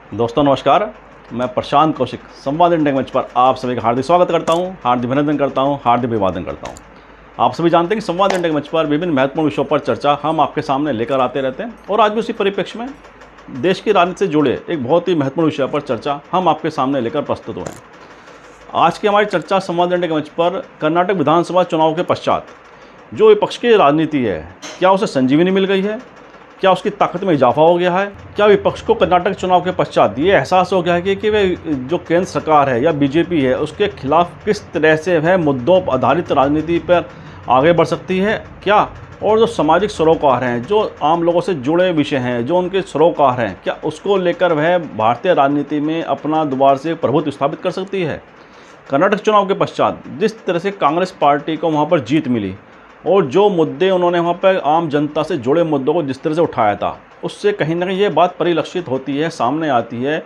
दोस्तों नमस्कार। मैं प्रशांत कौशिक संवाद इंडिया मंच पर आप सभी का हार्दिक स्वागत करता हूं, हार्दिक अभिनंदन करता हूं, हार्दिक अभिवादन करता हूं। आप सभी जानते हैं कि संवाद इंडिया मंच पर विभिन्न महत्वपूर्ण विषयों पर चर्चा हम आपके सामने लेकर आते रहते हैं और आज भी उसी परिप्रेक्ष्य में देश की राजनीति से जुड़े एक बहुत ही महत्वपूर्ण विषय पर चर्चा हम आपके सामने लेकर प्रस्तुत हुए हैं। आज की हमारी चर्चा संवाद इंडिया के मंच पर कर्नाटक विधानसभा चुनाव के पश्चात जो विपक्ष की राजनीति है, क्या उसे संजीवनी मिल गई है? क्या उसकी ताकत में इजाफा हो गया है? क्या विपक्ष को कर्नाटक चुनाव के पश्चात ये एहसास हो गया है कि वे जो केंद्र सरकार है या बीजेपी है उसके खिलाफ किस तरह से वह मुद्दों पर आधारित राजनीति पर आगे बढ़ सकती है? क्या और जो सामाजिक सरोकार हैं, जो आम लोगों से जुड़े विषय हैं, जो उनके सरोकार हैं, क्या उसको लेकर वह भारतीय राजनीति में अपना दोबारा से प्रभुत्व स्थापित कर सकती है? कर्नाटक चुनाव के पश्चात जिस तरह से कांग्रेस पार्टी को वहाँ पर जीत मिली और जो मुद्दे उन्होंने वहाँ पर आम जनता से जुड़े मुद्दों को जिस तरह से उठाया था, उससे कहीं ना कहीं ये बात परिलक्षित होती है, सामने आती है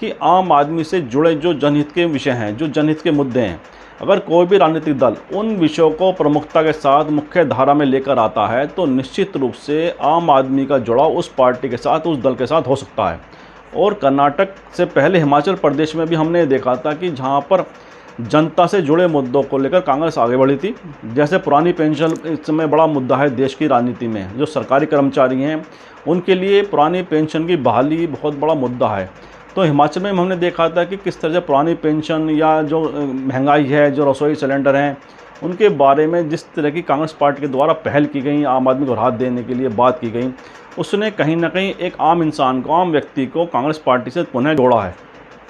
कि आम आदमी से जुड़े जो जनहित के विषय हैं, जो जनहित के मुद्दे हैं, अगर कोई भी राजनीतिक दल उन विषयों को प्रमुखता के साथ मुख्य धारा में लेकर आता है तो निश्चित रूप से आम आदमी का जुड़ाव उस पार्टी के साथ, उस दल के साथ हो सकता है। और कर्नाटक से पहले हिमाचल प्रदेश में भी हमने देखा था कि जहाँ पर जनता से जुड़े मुद्दों को लेकर कांग्रेस आगे बढ़ी थी। जैसे पुरानी पेंशन इस समय बड़ा मुद्दा है देश की राजनीति में। जो सरकारी कर्मचारी हैं उनके लिए पुरानी पेंशन की बहाली बहुत बड़ा मुद्दा है। तो हिमाचल में हमने देखा था कि किस तरह से पुरानी पेंशन या जो महंगाई है, जो रसोई सिलेंडर हैं, उनके बारे में जिस तरह की कांग्रेस पार्टी के द्वारा पहल की गई, आम आदमी को राहत देने के लिए बात की गई, उसने कहीं ना कहीं एक आम इंसान को, आम व्यक्ति को कांग्रेस पार्टी से पुनः जोड़ा है।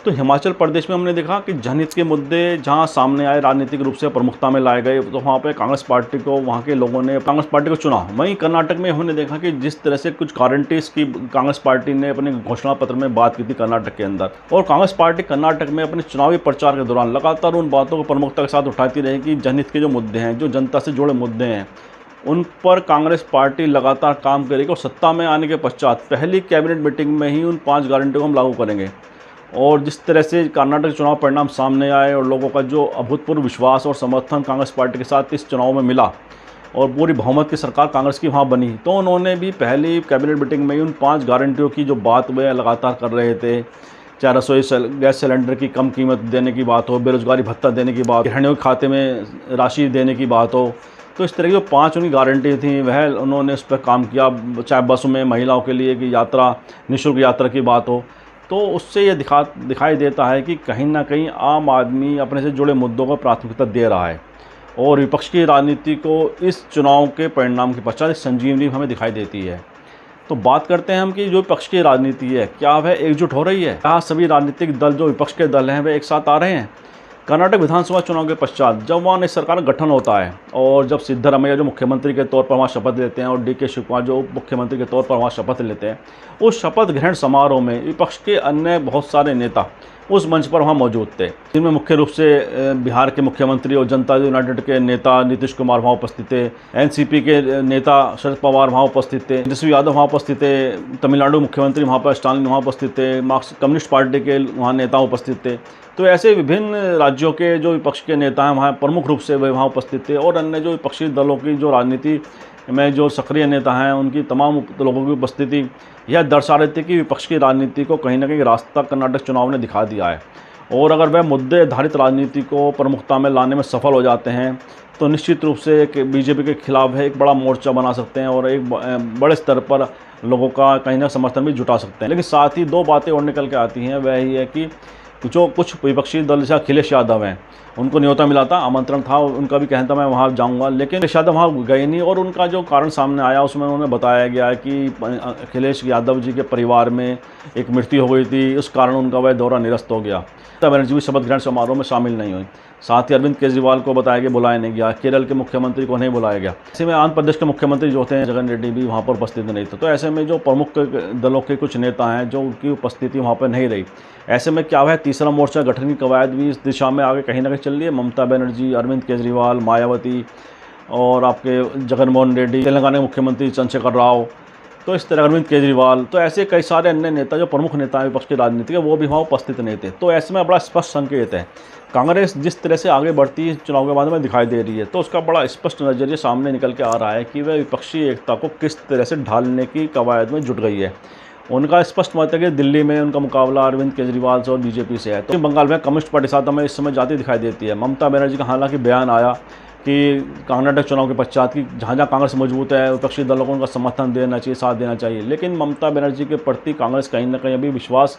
तो हिमाचल प्रदेश में हमने देखा कि जनहित के मुद्दे जहां सामने आए, राजनीतिक रूप से प्रमुखता में लाए गए, तो वहां पे कांग्रेस पार्टी को, वहां के लोगों ने कांग्रेस पार्टी को चुना। वहीं कर्नाटक में हमने देखा कि जिस तरह से कुछ गारंटीज की कांग्रेस पार्टी ने अपने घोषणा पत्र में बात की थी कर्नाटक के अंदर, और कांग्रेस पार्टी कर्नाटक में अपने चुनावी प्रचार के दौरान लगातार उन बातों को प्रमुखता के साथ उठाती रही कि जनहित के जो मुद्दे हैं, जो जनता से जुड़े मुद्दे हैं, उन पर कांग्रेस पार्टी लगातार काम करेगी और सत्ता में आने के पश्चात पहली कैबिनेट मीटिंग में ही उन 5 गारंटी को हम लागू करेंगे। और जिस तरह से कर्नाटक चुनाव परिणाम सामने आए और लोगों का जो अभूतपूर्व विश्वास और समर्थन कांग्रेस पार्टी के साथ इस चुनाव में मिला और पूरी बहुमत की सरकार कांग्रेस की वहाँ बनी, तो उन्होंने भी पहली कैबिनेट मीटिंग में उन 5 गारंटियों की जो बात वे लगातार कर रहे थे, चाहे रसोई गैस सिलेंडर की कम कीमत देने की बात हो, बेरोजगारी भत्ता देने की बात, गृहिणियों के खाते में राशि देने की बात हो, तो इस तरह की जो 5 उनकी गारंटी थी वह उन्होंने उस पर काम किया। चाहे बस में महिलाओं के लिए कि यात्रा, निःशुल्क यात्रा की बात हो, तो उससे ये दिखाई देता है कि कहीं ना कहीं आम आदमी अपने से जुड़े मुद्दों को प्राथमिकता दे रहा है और विपक्ष की राजनीति को इस चुनाव के परिणाम के पश्चात संजीवनी हमें दिखाई देती है। तो बात करते हैं हम कि जो विपक्ष की राजनीति है, क्या वह एकजुट हो रही है? क्या सभी राजनीतिक दल जो विपक्ष के दल हैं वे एक साथ आ रहे हैं? कर्नाटक विधानसभा चुनाव के पश्चात जब वहाँ नई सरकार का गठन होता है और जब सिद्धरामैया जो मुख्यमंत्री के तौर पर वहाँ शपथ लेते हैं और डी.के. शिवकुमार जो उप मुख्यमंत्री के तौर पर वहाँ शपथ लेते हैं, उस शपथ ग्रहण समारोह में विपक्ष के अन्य बहुत सारे नेता उस मंच पर वहाँ मौजूद थे, जिनमें मुख्य रूप से बिहार के मुख्यमंत्री और जनता यूनाइटेड के नेता नीतीश कुमार वहाँ उपस्थित थे, एनसीपी के नेता शरद पवार वहाँ उपस्थित थे, तेजस्वी यादव वहाँ उपस्थित थे, तमिलनाडु मुख्यमंत्री वहाँ पर स्टालिन वहाँ उपस्थित थे, मार्क्सिस्ट कम्युनिस्ट पार्टी के वहाँ नेता उपस्थित थे। तो ऐसे विभिन्न राज्यों के जो विपक्ष के नेता हैं वहाँ प्रमुख रूप से वे वहाँ उपस्थित थे और अन्य जो विपक्षी दलों की जो राजनीति में जो सक्रिय नेता हैं उनकी तमाम लोगों की उपस्थिति यह दर्शा रही थी कि विपक्ष की राजनीति को कहीं ना कहीं रास्ता कर्नाटक चुनाव ने दिखा दिया है। और अगर वह मुद्दे आधारित राजनीति को प्रमुखता में लाने में सफल हो जाते हैं तो निश्चित रूप से एक बीजेपी के खिलाफ है एक बड़ा मोर्चा बना सकते हैं और एक बड़े स्तर पर लोगों का कहीं ना समर्थन भी जुटा सकते हैं। लेकिन साथ ही 2 बातें और निकल के आती हैं, वह ही है कि जो कुछ विपक्षी दल जैसे अखिलेश यादव हैं, उनको न्योता मिला था, आमंत्रण था, उनका भी कहना था मैं वहाँ जाऊँगा, लेकिन अखिलेश यादव वहाँ गए नहीं। और उनका जो कारण सामने आया उसमें उन्होंने बताया गया कि अखिलेश यादव जी के परिवार में एक मृत्यु हो गई थी, उस कारण उनका वह दौरा निरस्त हो गया। ममता बनर्जी भी शपथ ग्रहण समारोह में शामिल नहीं हुई। साथ ही अरविंद केजरीवाल को बताया गया बुलाया नहीं गया, केरल के मुख्यमंत्री को नहीं बुलाया गया। ऐसे में आंध्र प्रदेश के मुख्यमंत्री जो थे जगन रेड्डी भी वहाँ पर उपस्थित नहीं थे। तो ऐसे में जो प्रमुख दलों के कुछ नेता हैं जो उनकी उपस्थिति वहाँ पर नहीं रही, ऐसे में क्या है तीसरा मोर्चा गठन की कवायद भी इस दिशा में आगे कहीं ना कहीं चल रही है। ममता बनर्जी, अरविंद केजरीवाल, मायावती और आपके जगनमोहन रेड्डी, तेलंगाना के मुख्यमंत्री चंद्रशेखर राव, तो इस तरह अरविंद केजरीवाल, तो ऐसे कई सारे अन्य नेता जो प्रमुख नेता हैं विपक्ष की राजनीति के, वो भी वहाँ उपस्थित नहीं थे। तो ऐसे में बड़ा स्पष्ट संकेत है कांग्रेस जिस तरह से आगे बढ़ती है चुनाव के बाद में दिखाई दे रही है, तो उसका बड़ा स्पष्ट नज़रिया सामने निकल के आ रहा है कि वह विपक्षी एकता को किस तरह से ढालने की कवायद में जुट गई है। उनका स्पष्ट मत है कि दिल्ली में उनका मुकाबला अरविंद केजरीवाल से और बीजेपी से है। तो बंगाल में कम्युनिस्ट पार्टी साथ हमें इस समय जाती दिखाई देती है। ममता बनर्जी का हालांकि बयान आया कि कर्नाटक चुनाव के पश्चात की जहाँ जहाँ कांग्रेस मजबूत है विपक्षी दलों को उनका समर्थन देना चाहिए, साथ देना चाहिए, लेकिन ममता बनर्जी के प्रति कांग्रेस कहीं ना कहीं अभी विश्वास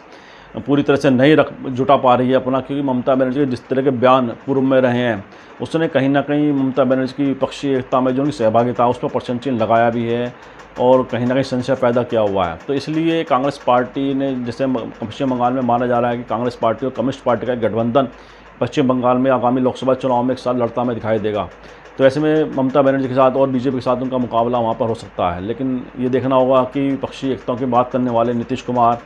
पूरी तरह से नहीं जुटा पा रही है अपना, क्योंकि ममता बनर्जी के जिस तरह के बयान पूर्व में रहे हैं उसने कहीं ना कहीं ममता बनर्जी की विपक्षी एकता में जो उनकी सहभागिता है उस पर प्रश्न चिन्ह लगाया भी है और कहीं ना कहीं संशय पैदा किया हुआ है। तो इसलिए कांग्रेस पार्टी ने, जैसे पश्चिम बंगाल में माना जा रहा है कि कांग्रेस पार्टी और कम्युनिस्ट पार्टी का गठबंधन पश्चिम बंगाल में आगामी लोकसभा चुनाव में एक साथ लड़ता में दिखाई देगा। तो ऐसे में ममता बनर्जी के साथ और बीजेपी के साथ उनका मुकाबला वहाँ पर हो सकता है। लेकिन ये देखना होगा कि विपक्षी एकताओं की बात करने वाले नीतीश कुमार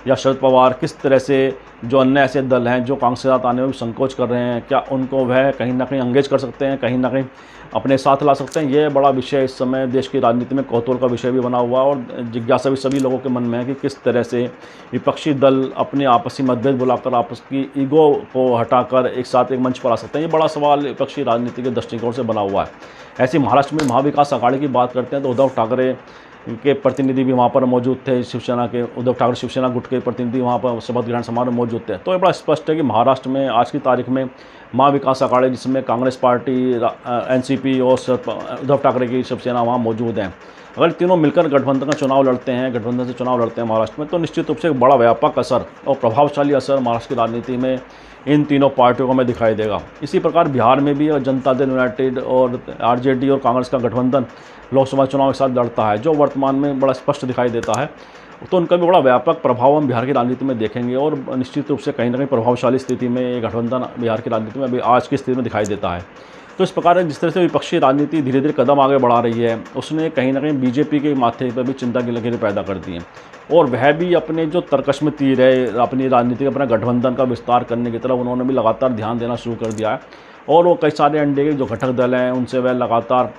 या शरद पवार किस तरह से जो अन्य ऐसे दल हैं जो कांग्रेस के साथ आने में भी संकोच कर रहे हैं, क्या उनको वह कहीं ना कहीं एंगेज कर सकते हैं, कहीं ना कहीं अपने साथ ला सकते हैं। ये बड़ा विषय इस समय देश की राजनीति में कौतूहल का विषय भी बना हुआ है और जिज्ञासा भी सभी लोगों के मन में है कि किस तरह से विपक्षी दल अपने आपसी मतभेद बुलाकर आपस की ईगो को हटाकर एक साथ एक मंच पर आ सकते हैं। ये बड़ा सवाल विपक्षी राजनीति के दृष्टिकोण से बना हुआ है। ऐसे महाराष्ट्र में महाविकास अघाड़ी की बात करते हैं तो उद्धव ठाकरे के प्रतिनिधि भी वहाँ पर मौजूद थे, शिवसेना के उद्धव ठाकरे शिवसेना गुट के प्रतिनिधि वहाँ पर शपथ ग्रहण समारोह में मौजूद थे। तो ये बड़ा स्पष्ट है कि महाराष्ट्र में आज की तारीख में महाविकास अघाड़ी जिसमें कांग्रेस पार्टी, एनसीपी और उद्धव ठाकरे की शिवसेना वहाँ मौजूद हैं। अगर तीनों मिलकर गठबंधन का चुनाव लड़ते हैं, गठबंधन से चुनाव लड़ते हैं महाराष्ट्र में, तो निश्चित रूप से एक बड़ा व्यापक असर और प्रभावशाली असर महाराष्ट्र की राजनीति में इन तीनों पार्टियों को हमें दिखाई देगा। इसी प्रकार बिहार में भी जनता दल यूनाइटेड और आरजेडी और कांग्रेस का गठबंधन लोकसभा चुनाव के साथ लड़ता है, जो वर्तमान में बड़ा स्पष्ट दिखाई देता है। तो उनका भी बड़ा व्यापक प्रभाव हम बिहार की राजनीति में देखेंगे और निश्चित रूप से कहीं ना कहीं प्रभावशाली स्थिति में ये गठबंधन बिहार की राजनीति में अभी आज की स्थिति में दिखाई देता है। तो इस प्रकार जिस तरह से विपक्षी राजनीति धीरे धीरे कदम आगे बढ़ा रही है, उसने कहीं ना कहीं बीजेपी के माथे पर भी चिंता की लकीरें पैदा कर दी हैं और वह भी अपने जो तर्कश में तीर है अपनी राजनीति अपना गठबंधन का विस्तार करने की तरफ उन्होंने भी लगातार ध्यान देना शुरू कर दिया है। और वो कई सारे एनडीए के जो घटक दल हैं उनसे वह लगातार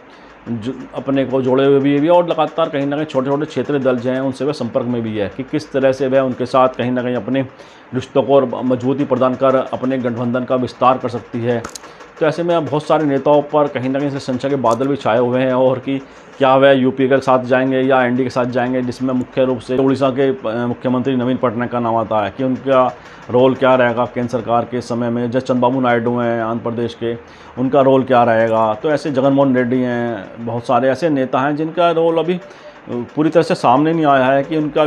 अपने को जोड़े हुए भी है और लगातार कहीं ना कहीं छोटे छोटे क्षेत्रीय दल जो हैं उनसे वह संपर्क में भी है कि किस तरह से वह उनके साथ कहीं ना कहीं अपने रिश्तों को और मजबूती प्रदान कर अपने गठबंधन का विस्तार कर सकती है। तो ऐसे में बहुत सारे नेताओं पर कहीं ना कहीं से संशय के बादल भी छाए हुए हैं और कि क्या वह यूपी के साथ जाएंगे या एनडीए के साथ जाएंगे, जिसमें मुख्य रूप से उड़ीसा के मुख्यमंत्री नवीन पटनायक का नाम आता है कि उनका रोल क्या रहेगा केंद्र सरकार के समय में। जैसे चंद्रबाबू नायडू हैं आंध्र प्रदेश के, उनका रोल क्या रहेगा। तो ऐसे जगनमोहन रेड्डी हैं, बहुत सारे ऐसे नेता हैं जिनका रोल अभी पूरी तरह से सामने नहीं आया है कि उनका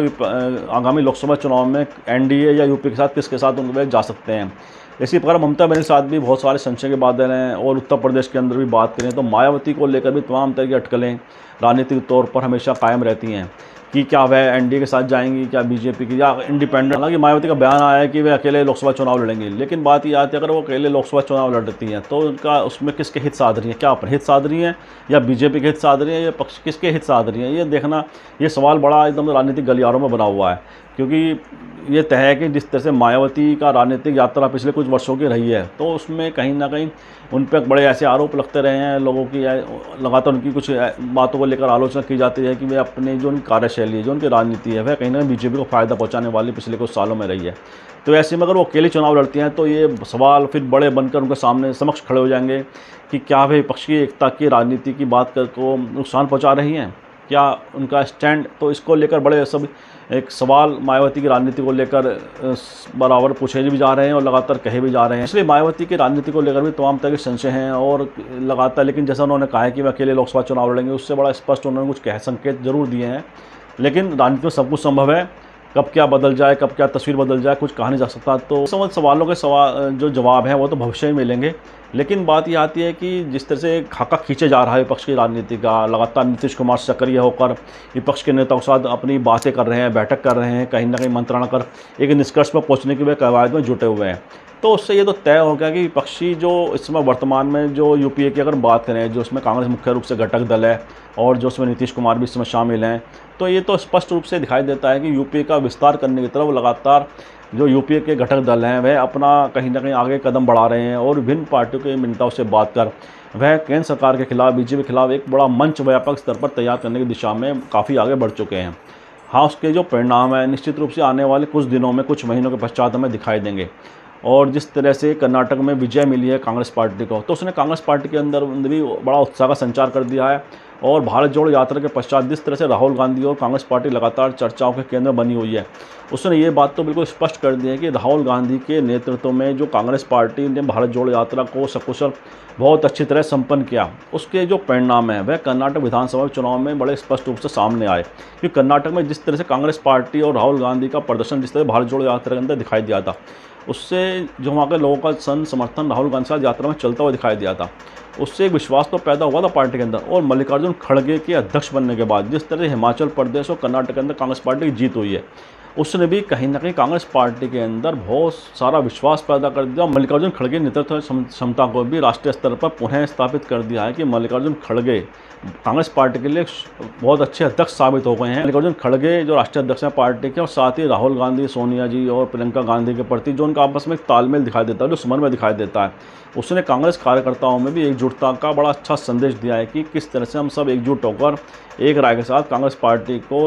आगामी लोकसभा चुनाव में एनडीए या यूपी के साथ किसके साथ उनके जा सकते हैं। इसी प्रकार ममता बनर्जी के साथ भी बहुत सारे संशय के बादल हैं। और उत्तर प्रदेश के अंदर भी बात करें तो मायावती को लेकर भी तमाम तरह की अटकलें राजनीतिक तौर पर हमेशा कायम रहती हैं कि क्या वह एनडीए के साथ जाएंगी, क्या बीजेपी की या इंडिपेंडेंट। हालांकि मायावती का बयान आया है कि वे अकेले लोकसभा चुनाव लड़ेंगे, लेकिन बात ये आती है अगर वो अकेले लोकसभा चुनाव लड़ती हैं तो उनका उसमें किसके हित साध रही हैं, क्या अपने हित साध रही हैं या बीजेपी के हित साध रही हैं या पक्ष किसके हित साध रही हैं। ये देखना, ये सवाल बड़ा एकदम राजनीतिक गलियारों में बना हुआ है, क्योंकि ये तय है कि जिस तरह से मायावती का राजनीतिक यात्रा पिछले कुछ वर्षों की रही है तो उसमें कहीं ना कहीं उन पर बड़े ऐसे आरोप लगते रहे हैं लोगों की, लगातार उनकी कुछ बातों को लेकर आलोचना की जाती है कि वे अपने जो उनकी कार्यशैली है, जो उनकी राजनीति है, वह कहीं ना कहीं बीजेपी को फ़ायदा पहुंचाने वाली पिछले कुछ सालों में रही है। तो ऐसे में अगर वो अकेले चुनाव लड़ती हैं तो ये सवाल फिर बड़े बनकर उनके सामने समक्ष खड़े हो जाएंगे कि क्या वे विपक्ष की एकता की राजनीति की बात कर को नुकसान पहुँचा रही हैं, क्या उनका स्टैंड। तो इसको लेकर बड़े सब एक सवाल मायावती की राजनीति को लेकर बराबर पूछे भी जा रहे हैं और लगातार कहे भी जा रहे हैं। इसलिए मायावती की राजनीति को लेकर भी तमाम तरह के संशय हैं और लगातार, लेकिन जैसा उन्होंने कहा है कि वे अकेले लोकसभा चुनाव लड़ेंगे, उससे बड़ा स्पष्ट उन्होंने कुछ संकेत जरूर दिए हैं। लेकिन राजनीति में सब कुछ संभव है, कब क्या बदल जाए, कब क्या तस्वीर बदल जाए, कुछ कहा नहीं जा सकता। तो सवालों के जो जवाब हैं वो तो भविष्य में मिलेंगे। लेकिन बात ये आती है कि जिस तरह से खाका खींचे जा रहा है विपक्ष की राजनीति का, लगातार नीतीश कुमार सक्रिय होकर विपक्ष के नेताओं के साथ अपनी बातें कर रहे हैं, बैठक कर रहे हैं, कहीं ना कहीं मंत्रणा कर एक निष्कर्ष पर पहुंचने की वे कवायद में जुटे हुए हैं। तो उससे ये तो तय हो गया कि विपक्षी जो इस समय वर्तमान में जो यूपीए की अगर बात करें, जो उसमें कांग्रेस मुख्य रूप से घटक दल है और जो उसमें नीतीश कुमार भी इसमें शामिल हैं, तो ये तो स्पष्ट रूप से दिखाई देता है कि यूपीए का विस्तार करने की तरफ लगातार जो यूपीए के घटक दल हैं वह अपना कहीं ना कहीं आगे कदम बढ़ा रहे हैं और विभिन्न पार्टियों के नेताओं से बात कर वह केंद्र सरकार के खिलाफ, बीजेपी के खिलाफ एक बड़ा मंच व्यापक स्तर पर तैयार करने की दिशा में काफ़ी आगे बढ़ चुके हैं। हाँ, उसके जो परिणाम है निश्चित रूप से आने वाले कुछ दिनों में, कुछ महीनों के पश्चात हमें दिखाई देंगे। और जिस तरह से कर्नाटक में विजय मिली है कांग्रेस पार्टी को, तो उसने कांग्रेस पार्टी के अंदर भी बड़ा उत्साह का संचार कर दिया है और भारत जोड़ो यात्रा के पश्चात जिस तरह से राहुल गांधी और कांग्रेस पार्टी लगातार चर्चाओं के केंद्र बनी हुई है, उसने ये बात तो बिल्कुल स्पष्ट कर दी है कि राहुल गांधी के नेतृत्व में जो कांग्रेस पार्टी ने भारत जोड़ो यात्रा को सकुशल बहुत अच्छी तरह संपन्न किया, उसके जो परिणाम हैं वह कर्नाटक विधानसभा चुनाव में बड़े स्पष्ट रूप से सामने आए। कि कर्नाटक में जिस तरह से कांग्रेस पार्टी और राहुल गांधी का प्रदर्शन जिस तरह भारत जोड़ो यात्रा के अंदर दिखाई दिया था, उससे जो वहाँ के लोगों का समर्थन राहुल गांधी के साथ यात्रा में चलता हुआ दिखाई दिया था, उससे एक विश्वास तो पैदा हुआ था पार्टी के अंदर। और मल्लिकार्जुन खड़गे के अध्यक्ष बनने के बाद जिस तरह से हिमाचल प्रदेश और कर्नाटक के अंदर कांग्रेस पार्टी की जीत हुई है, उसने भी कहीं ना कहीं कांग्रेस पार्टी के अंदर बहुत सारा विश्वास पैदा कर दिया। मल्लिकार्जुन खड़गे नेतृत्व क्षमता को भी राष्ट्रीय स्तर पर पुनः स्थापित कर दिया है कि मल्लिकार्जुन खड़गे कांग्रेस पार्टी के लिए बहुत अच्छे अध्यक्ष साबित हो गए हैं। मल्लिकार्जुन खड़गे जो राष्ट्रीय अध्यक्ष हैं पार्टी के, और साथ ही राहुल गांधी, सोनिया जी और प्रियंका गांधी के प्रति जो उनका आपस में एक तालमेल दिखाई देता है, जो समन्वय दिखाई देता है, उसने कांग्रेस कार्यकर्ताओं में भी एकजुटता का बड़ा अच्छा संदेश दिया है कि किस तरह से हम सब एकजुट होकर एक राय के साथ कांग्रेस पार्टी को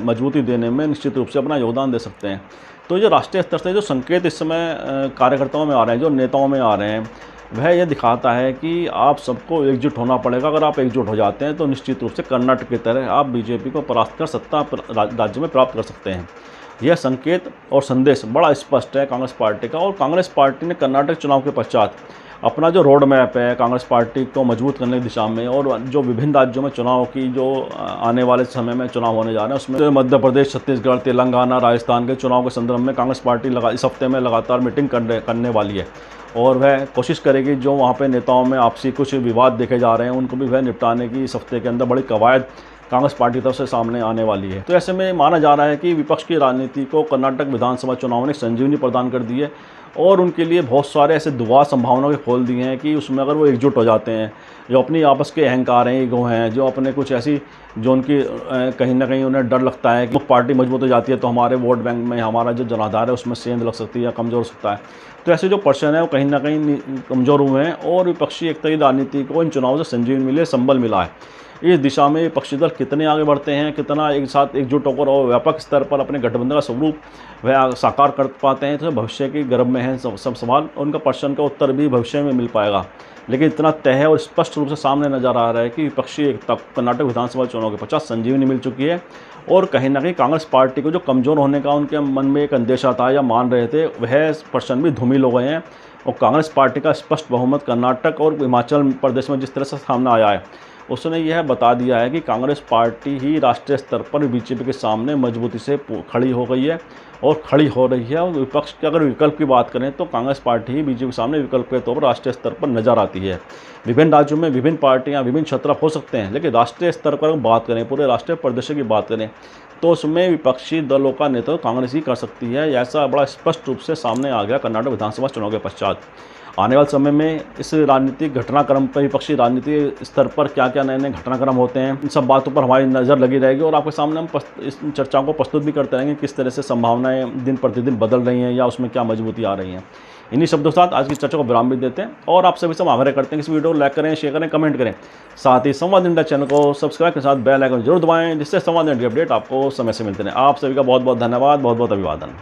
मजबूती देने में निश्चित रूप से अपना योगदान दे सकते हैं। तो ये राष्ट्रीय स्तर से जो संकेत इस समय कार्यकर्ताओं में आ रहे हैं, जो नेताओं में आ रहे हैं, वह यह दिखाता है कि आप सबको एकजुट होना पड़ेगा। अगर आप एकजुट हो जाते हैं तो निश्चित रूप से कर्नाटक की तरह आप बीजेपी को परास्त कर सत्ता राज्य में प्राप्त कर सकते हैं। यह संकेत और संदेश बड़ा स्पष्ट है कांग्रेस पार्टी का। और कांग्रेस पार्टी ने कर्नाटक चुनाव के पश्चात अपना जो रोड मैप है कांग्रेस पार्टी को मजबूत करने की दिशा में, और जो विभिन्न राज्यों में चुनाव की जो आने वाले समय में चुनाव होने जा रहे हैं, उसमें मध्य प्रदेश, छत्तीसगढ़, तेलंगाना, राजस्थान के चुनाव के संदर्भ में कांग्रेस पार्टी इस हफ्ते में लगातार मीटिंग करने वाली है। और वह कोशिश करेगी जो वहाँ पे नेताओं में आपसी कुछ विवाद देखे जा रहे हैं उनको भी वह निपटाने की इस हफ्ते के अंदर बड़ी कवायद कांग्रेस पार्टी की तरफ से सामने आने वाली है। तो ऐसे में माना जा रहा है कि विपक्ष की राजनीति को कर्नाटक विधानसभा चुनाव ने संजीवनी प्रदान कर दी है, और उनके लिए बहुत सारे ऐसे दुआ संभावनाओं के खोल दिए हैं कि उसमें अगर वो एकजुट हो जाते हैं, जो अपनी आपस के अहंकार हैं, ईगो हैं, जो अपने कुछ ऐसी जो उनकी कहीं ना कहीं उन्हें डर लगता है कि पार्टी मजबूत हो जाती है तो हमारे वोट बैंक में हमारा जो जनाधार है उसमें सेंध लग सकती है या कमज़ोर हो सकता है। तो ऐसे जो पर्सन है वो कहीं ना कहीं कमज़ोर हुए हैं, और विपक्षी एकता की राजनीति को इन चुनावों से संजीवनी मिले, संबल मिला है। इस दिशा में विपक्षी दल कितने आगे बढ़ते हैं, कितना एक साथ एकजुट होकर और व्यापक स्तर पर अपने गठबंधन का स्वरूप वह साकार कर पाते हैं, तो भविष्य के गर्भ में है सब सवाल। उनका प्रश्न का उत्तर भी भविष्य में मिल पाएगा। लेकिन इतना तय है और स्पष्ट रूप से सामने नजर आ रहा है कि विपक्षी एकता कर्नाटक विधानसभा चुनाव के पश्चात संजीवनी मिल चुकी है, और कहीं ना कहीं कांग्रेस पार्टी को जो कमज़ोर होने का उनके मन में एक अंदेशा था या मान रहे थे, वह प्रश्न भी धूमिल हो गए हैं। और कांग्रेस पार्टी का स्पष्ट बहुमत कर्नाटक और हिमाचल प्रदेश में जिस तरह से सामने आया है, उसने यह बता दिया है कि कांग्रेस पार्टी ही राष्ट्रीय स्तर पर बीजेपी के सामने मजबूती से खड़ी हो गई है और खड़ी हो रही है। और विपक्ष के अगर विकल्प की बात करें तो कांग्रेस पार्टी ही बीजेपी के सामने विकल्प के तौर पर राष्ट्रीय स्तर पर नजर आती है। विभिन्न राज्यों में विभिन्न पार्टियां, विभिन्न क्षेत्र हो सकते हैं, लेकिन राष्ट्रीय स्तर पर बात करें, पूरे राष्ट्रीय परिदृश्य की बात करें, तो उसमें विपक्षी दलों का नेतृत्व कांग्रेस ही कर सकती है। ऐसा बड़ा स्पष्ट रूप से सामने आ गया कर्नाटक विधानसभा चुनाव के पश्चात। आने वाले समय में इस राजनीतिक घटनाक्रम पर, विपक्षी राजनीति स्तर पर क्या क्या नए नए घटनाक्रम होते हैं, इन सब बातों पर हमारी नज़र लगी रहेगी, और आपके सामने हम इस चर्चाओं को प्रस्तुत भी करते रहेंगे किस तरह से संभावनाएं दिन प्रतिदिन बदल रही हैं या उसमें क्या मजबूती आ रही हैं। इन्हीं शब्दों के साथ आज की चर्चा को विराम भी देते हैं, और आप सभी से आग्रह करते हैं कि इस वीडियो को लाइक करें, शेयर करें, कमेंट करें। साथ ही संवाद इंडिया चैनल को सब्सक्राइब के साथ बेल आइकन जरूर दबाएं, जिससे संवाद इंडिया अपडेट आपको समय से मिलते हैं। आप सभी का बहुत बहुत धन्यवाद, बहुत बहुत अभिवादन।